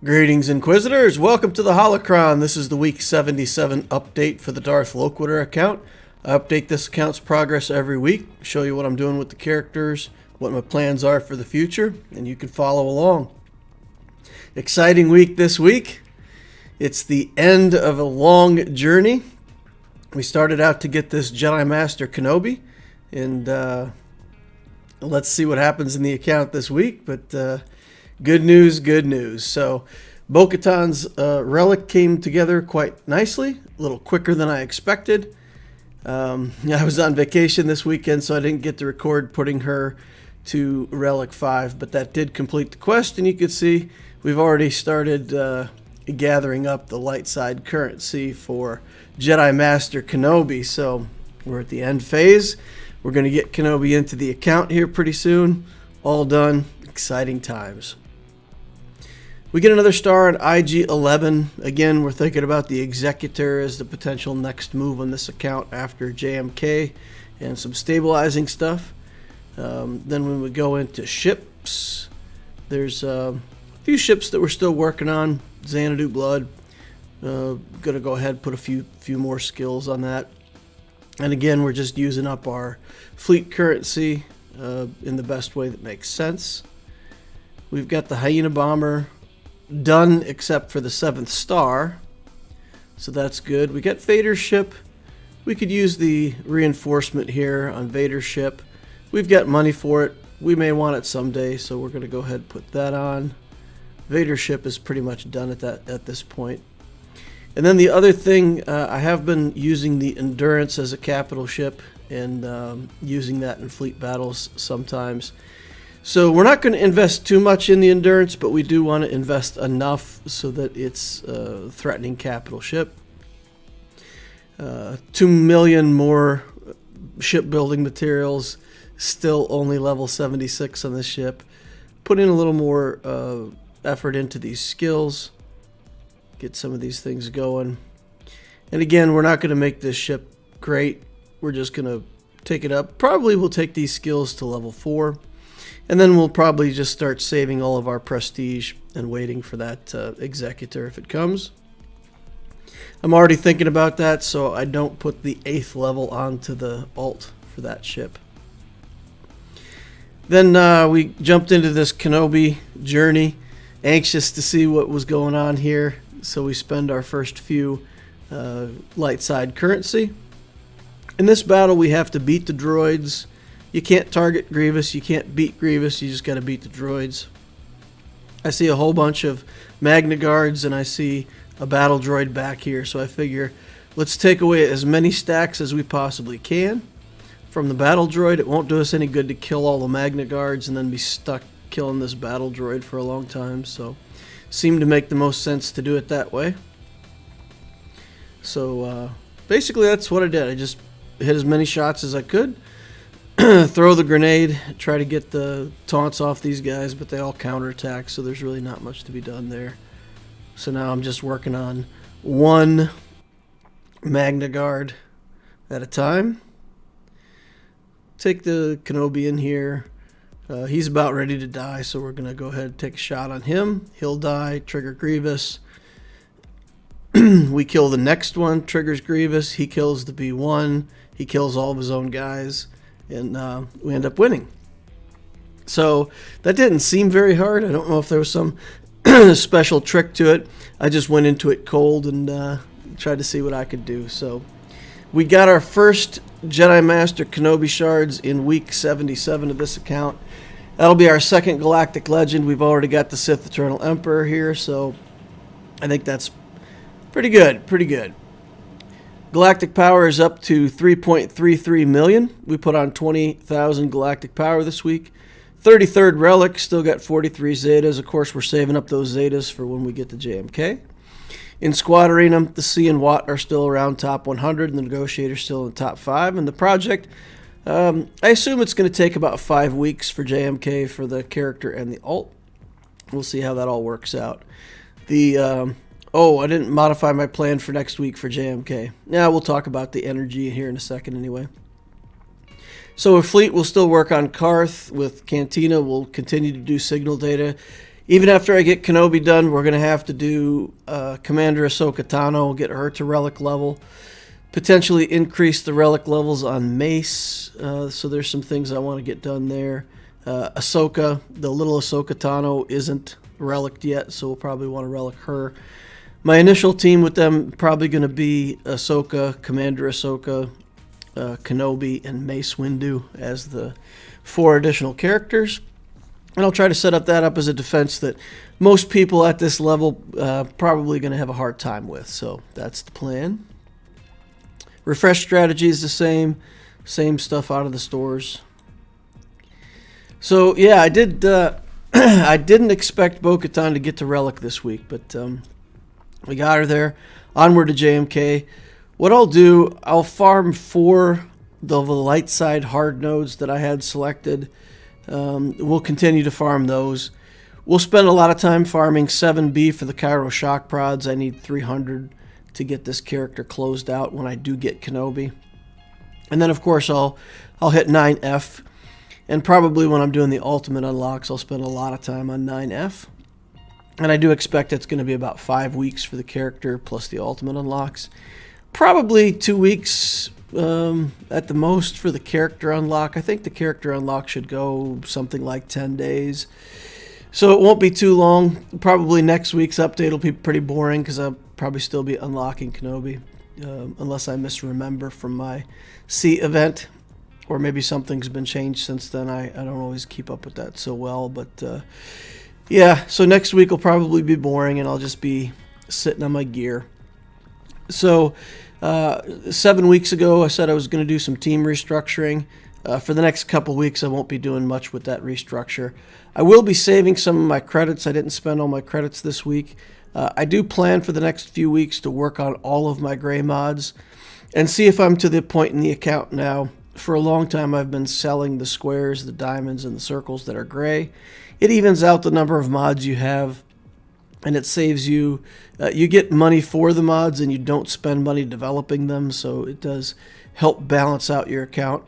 Greetings, Inquisitors! Welcome to the Holocron. This is the Week 77 update for the Darth Loquitur account. I update this account's progress every week, show you what I'm doing with the characters, what my plans are for the future, and you can follow along. Exciting week this week. It's the end of a long journey. We started out to get this Jedi Master Kenobi, and let's see what happens in the account this week, but good news, good news. So, Bo-Katan's Relic came together quite nicely, a little quicker than I expected. I was on vacation this weekend, so I didn't get to record putting her to Relic 5, but that did complete the quest, and you can see we've already started gathering up the light side currency for Jedi Master Kenobi, so we're at the end phase. We're going to get Kenobi into the account here pretty soon. All done. Exciting times. We get another star on IG-11. Again, we're thinking about the Executor as the potential next move on this account after JMK and some stabilizing stuff. Then when we go into ships, there's a few ships that we're still working on. Xanadu Blood. Gonna go ahead and put a few more skills on that. And again, we're just using up our fleet currency in the best way that makes sense. We've got the Hyena Bomber done except for the 7th star, so that's good. We got Vader's ship. We could use the reinforcement here on Vader's ship. We've got money for it. We may want it someday, so we're going to go ahead and put that on. Vader's ship is pretty much done at this point. And then the other thing, I have been using the Endurance as a capital ship and using that in fleet battles sometimes. So we're not going to invest too much in the Endurance, but we do want to invest enough so that it's a threatening capital ship. 2 million more shipbuilding materials, still only level 76 on this ship. Put in a little more effort into these skills. Get some of these things going. And again, we're not going to make this ship great. We're just going to take it up. Probably we'll take these skills to level 4. And then we'll probably just start saving all of our prestige and waiting for that Executor if it comes. I'm already thinking about that, so I don't put the 8th level onto the alt for that ship. Then we jumped into this Kenobi Journey, anxious to see what was going on here. So we spend our first few light side currency. In this battle, we have to beat the droids. You can't target Grievous, you can't beat Grievous, you just got to beat the droids. I see a whole bunch of Magna Guards and I see a battle droid back here, so I figure let's take away as many stacks as we possibly can from the battle droid. It won't do us any good to kill all the Magna Guards and then be stuck killing this battle droid for a long time, so seemed to make the most sense to do it that way. So basically that's what I did. I just hit as many shots as I could. Throw the grenade, try to get the taunts off these guys, but they all counterattack, so there's really not much to be done there. So now I'm just working on one Magna Guard at a time. Take the Kenobi in here. He's about ready to die, so we're going to go ahead and take a shot on him. He'll die, trigger Grievous. We kill the next one, triggers Grievous. He kills the B1. He kills all of his own guys. And we end up winning. So that didn't seem very hard. I don't know if there was some special trick to it. I just went into it cold and tried to see what I could do. So we got our first Jedi Master Kenobi shards in week 77 of this account. That'll be our second Galactic Legend. We've already got the Sith Eternal Emperor here, so I think that's pretty good. Pretty good. Galactic power is up to 3.33 million. We put on 20,000 galactic power this week. 33rd Relic, still got 43 Zetas. Of course, we're saving up those Zetas for when we get to JMK. In Squad Arena, the C and Watt are still around top 100, and the Negotiator's still in the top 5. And the project, I assume it's going to take about 5 weeks for JMK for the character and the alt. We'll see how that all works out. Oh, I didn't modify my plan for next week for JMK. Yeah, we'll talk about the energy here in a second anyway. So with Fleet, we'll still work on Karth. With Cantina, we'll continue to do signal data. Even after I get Kenobi done, we're going to have to do Commander Ahsoka Tano, get her to Relic level. Potentially increase the Relic levels on Mace. So there's some things I want to get done there. Ahsoka, the little Ahsoka Tano isn't Relic'd yet, so we'll probably want to Relic her. My initial team with them probably going to be Ahsoka, Commander Ahsoka, Kenobi, and Mace Windu as the 4 additional characters. And I'll try to set that up as a defense that most people at this level probably going to have a hard time with. So that's the plan. Refresh strategy is the same stuff out of the stores. So yeah, I did. I didn't expect Bo-Katan to get to Relic this week, but we got her there. Onward to JMK. What I'll do, I'll farm 4 the light side hard nodes that I had selected. We'll continue to farm those. We'll spend a lot of time farming 7B for the Cairo shock prods. I need 300 to get this character closed out when I do get Kenobi. And then of course I'll hit 9F. And probably when I'm doing the ultimate unlocks, I'll spend a lot of time on 9F. And I do expect it's going to be about 5 weeks for the character plus the ultimate unlocks. Probably 2 weeks at the most for the character unlock. I think the character unlock should go something like 10 days. So it won't be too long. Probably next week's update will be pretty boring because I'll probably still be unlocking Kenobi. Unless I misremember from my C event. Or maybe something's been changed since then. I don't always keep up with that so well. But yeah, so next week will probably be boring and I'll just be sitting on my gear. So 7 weeks ago I said I was going to do some team restructuring. For the next couple weeks I won't be doing much with that restructure. I will be saving some of my credits. I didn't spend all my credits this week. I do plan for the next few weeks to work on all of my gray mods and see if I'm to the point in the account now. For a long time I've been selling the squares, the diamonds, and the circles that are gray. It evens out the number of mods you have, and it saves you. You get money for the mods, and you don't spend money developing them, so it does help balance out your account.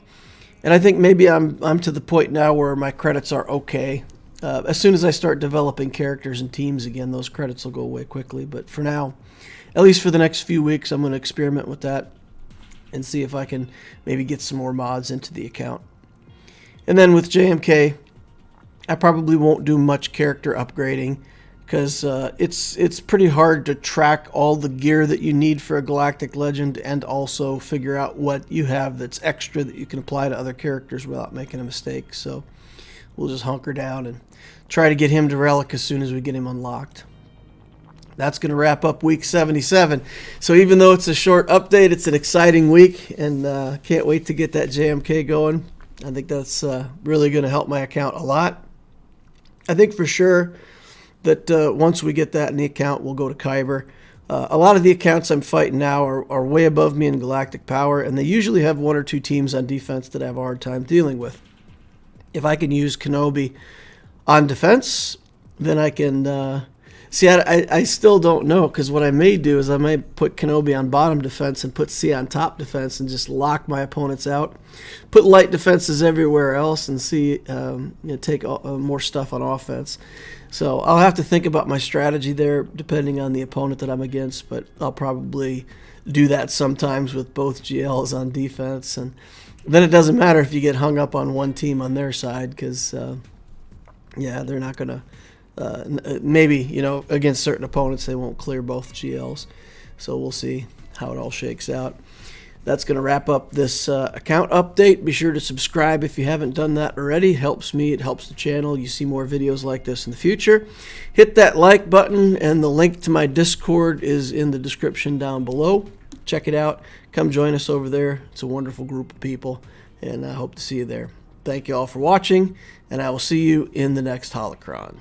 And I think maybe I'm to the point now where my credits are okay. As soon as I start developing characters and teams again, those credits will go away quickly. But for now, at least for the next few weeks, I'm going to experiment with that and see if I can maybe get some more mods into the account. And then with JMK, I probably won't do much character upgrading because it's pretty hard to track all the gear that you need for a Galactic Legend and also figure out what you have that's extra that you can apply to other characters without making a mistake. So we'll just hunker down and try to get him to Relic as soon as we get him unlocked. That's going to wrap up week 77. So even though it's a short update, it's an exciting week, and can't wait to get that JMK going. I think that's really going to help my account a lot. I think for sure that once we get that in the account, we'll go to Kyber. A lot of the accounts I'm fighting now are way above me in galactic power, and they usually have 1 or 2 teams on defense that I have a hard time dealing with. If I can use Kenobi on defense, then I can... See, I still don't know, because what I may do is I may put Kenobi on bottom defense and put C on top defense and just lock my opponents out. Put light defenses everywhere else and see take more stuff on offense. So I'll have to think about my strategy there depending on the opponent that I'm against, but I'll probably do that sometimes with both GLs on defense. And then it doesn't matter if you get hung up on one team on their side because, yeah, they're not going to... maybe, against certain opponents, they won't clear both GLs. So we'll see how it all shakes out. That's going to wrap up this account update. Be sure to subscribe if you haven't done that already. It helps me. It helps the channel. You see more videos like this in the future. Hit that like button, and the link to my Discord is in the description down below. Check it out. Come join us over there. It's a wonderful group of people, and I hope to see you there. Thank you all for watching, and I will see you in the next Holocron.